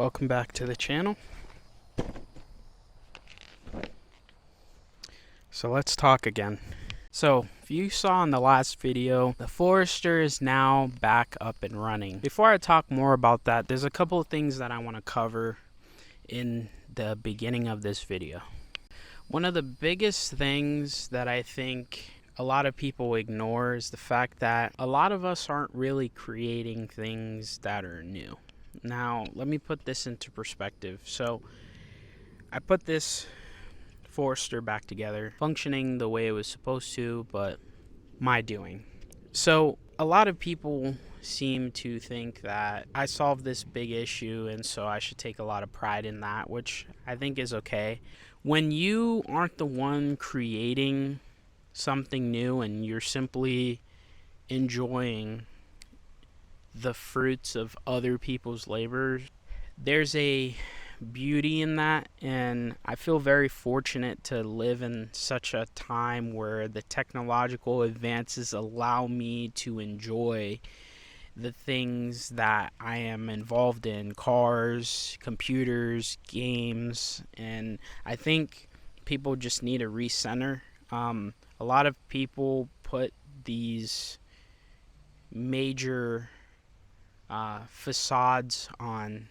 Welcome back to the channel. So let's talk again. So if you saw in the last video, the Forester is now back up and running. Before I talk more about that, there's a couple of things that I want to cover in the beginning of this video. One of the biggest things that I think a lot of people ignore is the fact that a lot of us aren't really creating things that are new. Now, let me put this into perspective. So I put this Forester back together, functioning the way it was supposed to, but my doing. So a lot of people seem to think that I solved this big issue and so I should take a lot of pride in that, which I think is okay. When you aren't the one creating something new and you're simply enjoying the fruits of other people's labor, there's a beauty in that, and I feel very fortunate to live in such a time where the technological advances allow me to enjoy the things that I am involved in: cars, computers, games. And I think people just need to recenter. A lot of people put these major facades on,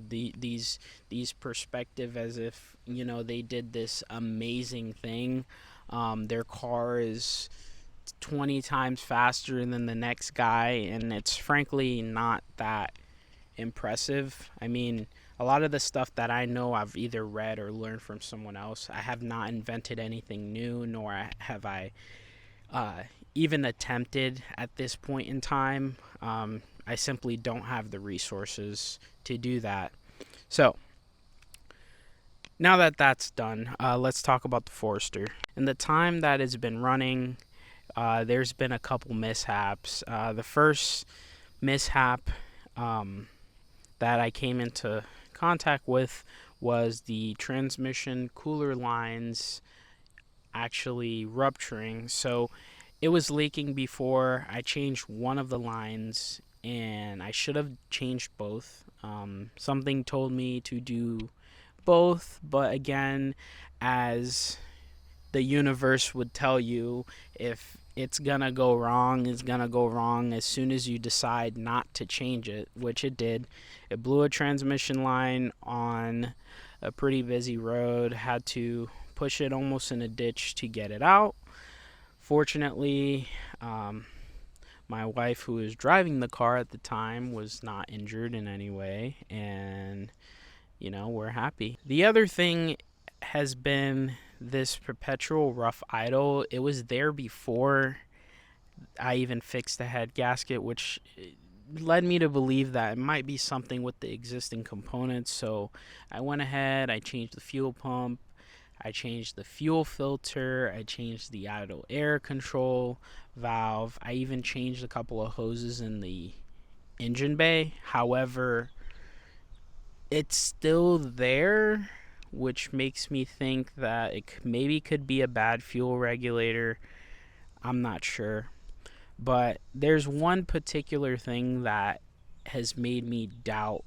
these perspective, as if they did this amazing thing. Their car is 20 times faster than the next guy, and it's frankly not that impressive. I mean, a lot of the stuff that I know I've either read or learned from someone else. I have not invented anything new, nor have I even attempted at this point in time. I simply don't have the resources to do that. So now that that's done, let's talk about the Forester. In the time that it's been running, there's been a couple mishaps. The first mishap that I came into contact with was the transmission cooler lines actually rupturing. So it was leaking before I changed one of the lines, and I should have changed both. Something told me to do both, but again, as the universe would tell you, if it's gonna go wrong, it's gonna go wrong as soon as you decide not to change it, which it did. It blew a transmission line on a pretty busy road, had to push it almost in a ditch to get it out. Fortunately, my wife, who was driving the car at the time, was not injured in any way, and we're happy. The other thing has been this perpetual rough idle. It was there before I even fixed the head gasket, which led me to believe that it might be something with the existing components. So I went ahead, I changed the fuel pump, I changed the fuel filter, I changed the idle air control valve, I even changed a couple of hoses in the engine bay. However, it's still there, which makes me think that it maybe could be a bad fuel regulator. I'm not sure. But there's one particular thing that has made me doubt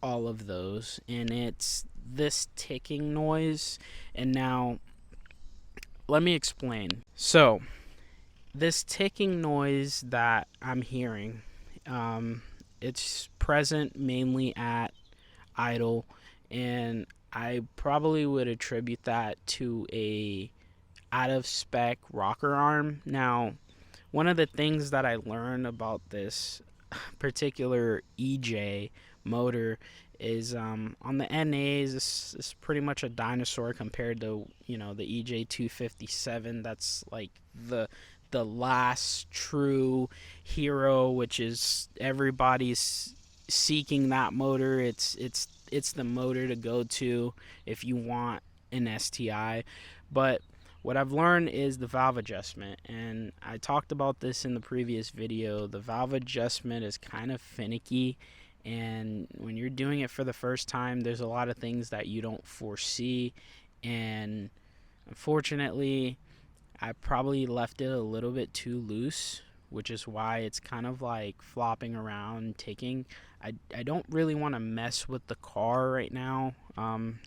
all of those, and it's this ticking noise. And now let me explain. So this ticking noise that I'm hearing, it's present mainly at idle, and I probably would attribute that to a out of spec rocker arm. Now, one of the things that I learned about this particular EJ motor is on the NAs, this is pretty much a dinosaur compared to the EJ 257. That's like the last true hero, which is everybody's seeking that motor. It's the motor to go to if you want an STI. But what I've learned is the valve adjustment, and I talked about this in the previous video. The valve adjustment is kind of finicky, and when you're doing it for the first time, there's a lot of things that you don't foresee, and unfortunately I probably left it a little bit too loose, which is why it's kind of like flopping around, taking. I don't really want to mess with the car right now.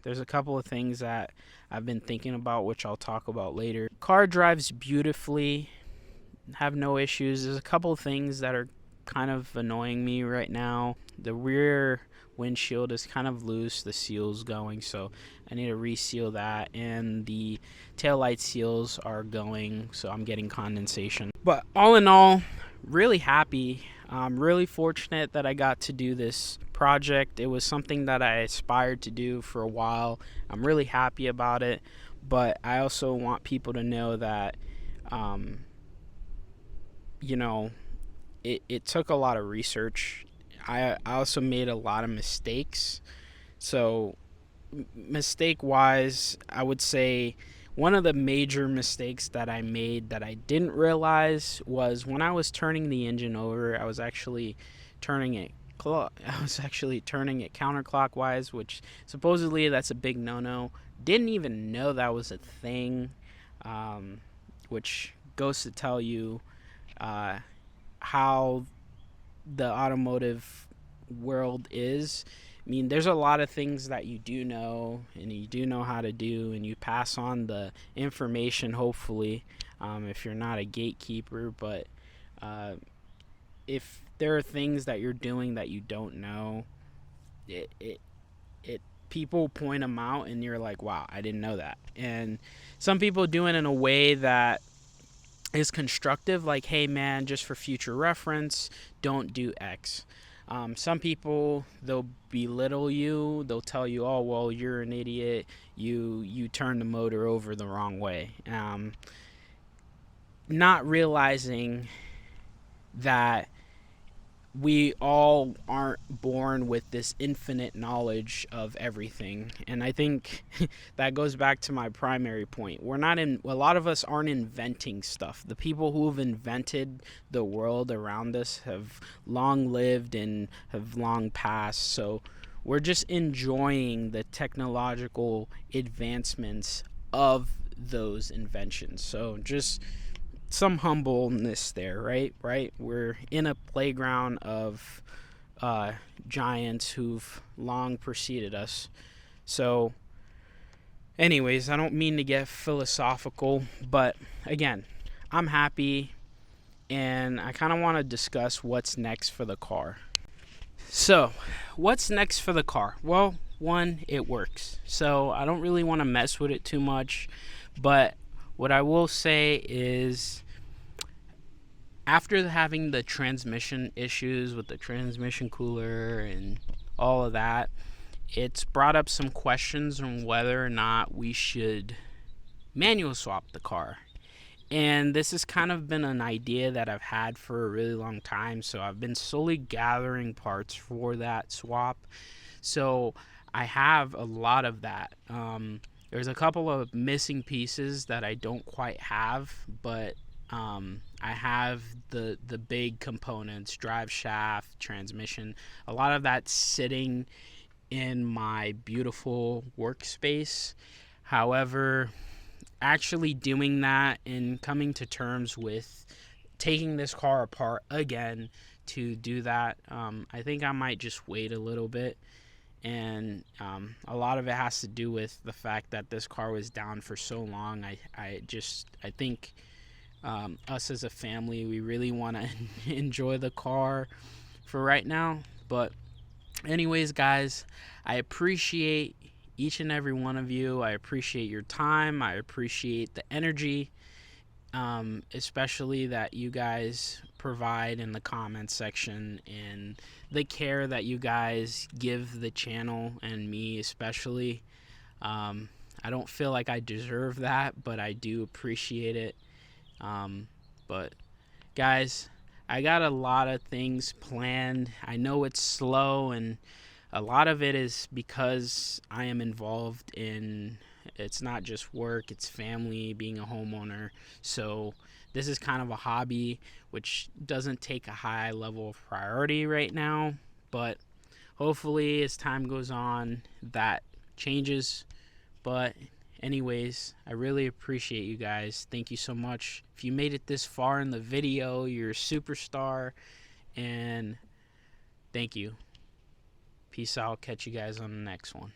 There's a couple of things that I've been thinking about, which I'll talk about later. Car drives beautifully, have no issues. There's a couple of things that are kind of annoying me right now. The rear windshield is kind of loose, the seal's going, so I need to reseal that, and the taillight seals are going, so I'm getting condensation. But all in all, really happy. I'm really fortunate that I got to do this project. It was something that I aspired to do for a while. I'm really happy about it, but I also want people to know that um, you know, it took a lot of research. I also made a lot of mistakes. So, mistake wise, I would say one of the major mistakes that I made that I didn't realize was when I was turning the engine over, I was actually turning it. I was actually turning it counterclockwise, which supposedly that's a big no-no. Didn't even know that was a thing, um, which goes to tell you uh, how the automotive world is. I mean, there's a lot of things that you do know and you do know how to do, and you pass on the information, hopefully, if you're not a gatekeeper. But uh, if there are things that you're doing that you don't know, it, it, it people point them out, and you're like, wow, I didn't know that. And some people do it in a way that is constructive, like, hey man, just for future reference, don't do X. Some people, they'll belittle you. They'll tell you, oh well, you're an idiot, you turned the motor over the wrong way, not realizing that we all aren't born with this infinite knowledge of everything. And I think that goes back to my primary point. We're not in, a lot of us aren't inventing stuff. The people who have invented the world around us have long lived and have long passed. So we're just enjoying the technological advancements of those inventions. So just some humbleness there, right? We're in a playground of giants who've long preceded us. So, anyways, I don't mean to get philosophical, but again, I'm happy, and I kind of want to discuss what's next for the car. So, what's next for the car? Well, one, it works. So, I don't really want to mess with it too much, but what I will say is, after having the transmission issues with the transmission cooler and all of that, it's brought up some questions on whether or not we should manual swap the car. And this has kind of been an idea that I've had for a really long time, so I've been slowly gathering parts for that swap. So I have a lot of that. There's a couple of missing pieces that I don't quite have, but I have the big components: drive shaft, transmission. A lot of that sitting in my beautiful workspace. However, actually doing that and coming to terms with taking this car apart again to do that, I think I might just wait a little bit. And a lot of it has to do with the fact that this car was down for so long. I think us as a family, we really want to enjoy the car for right now. But anyways, guys, I appreciate each and every one of you. I appreciate your time. I appreciate the energy, especially that you guys provide in the comment section, and the care that you guys give the channel and me especially. I don't feel like I deserve that, but I do appreciate it. But guys, I got a lot of things planned. I know it's slow, and a lot of it is because I am involved in, it's not just work, it's family, being a homeowner. So this is kind of a hobby which doesn't take a high level of priority right now, but hopefully as time goes on that changes. But Anyways, I really appreciate you guys. Thank you so much. If you made it this far in the video, you're a superstar. And thank you. Peace out. Catch you guys on the next one.